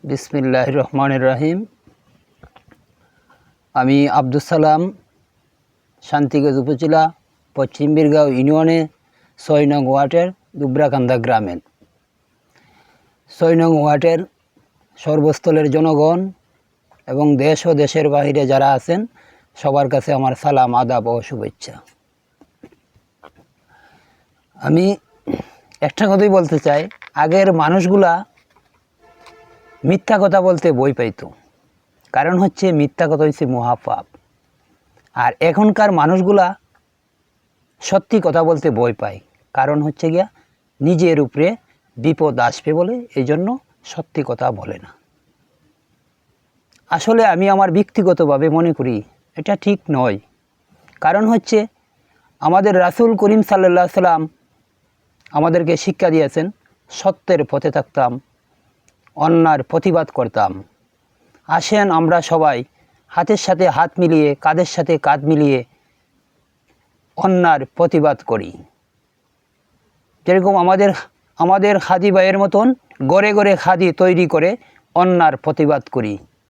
বিসমিল্লাহির রহমানির রহিম। আমি আব্দুস সালাম, শান্তিগঞ্জ উপজেলা পশ্চিম বীরগাঁও ইউনিয়নে ৬ নং ওয়ার্ডের দুবরাকান্দা গ্রামের ৬ নং ওয়ার্ডের সর্বস্থলের জনগণ এবং দেশ ও দেশের বাহিরে যারা আছেন সবার কাছে আমার সালাম, আদাব ও শুভেচ্ছা। আমি একটা কথাই বলতে চাই, আগের মানুষগুলা মিথ্যা কথা বলতে ভয় পাইতো, কারণ হচ্ছে মিথ্যা কথা হচ্ছে মহাপাপ। আর এখনকার মানুষগুলা সত্যি কথা বলতে ভয় পায়, কারণ হচ্ছে গিয়া নিজের উপরে বিপদ আসবে বলে এই জন্য সত্যি কথা বলে না। আসলে আমি আমার ব্যক্তিগতভাবে মনে করি এটা ঠিক নয়। কারণ হচ্ছে আমাদের রাসূল করিম সাল্লাল্লাহু আলাইহি সাল্লাম আমাদেরকে শিক্ষা দিয়েছেন সত্যের পথে থাকতাম, অন্যায়ের প্রতিবাদ করতাম। আসেন আমরা সবাই হাতের সাথে হাত মিলিয়ে, কাঁধের সাথে কাঁধ মিলিয়ে অন্যায়ের প্রতিবাদ করি। যেরকম আমাদের খাদি ভাইয়ের মতন ঘরে ঘরে খাদি তৈরি করে অন্যায়ের প্রতিবাদ করি।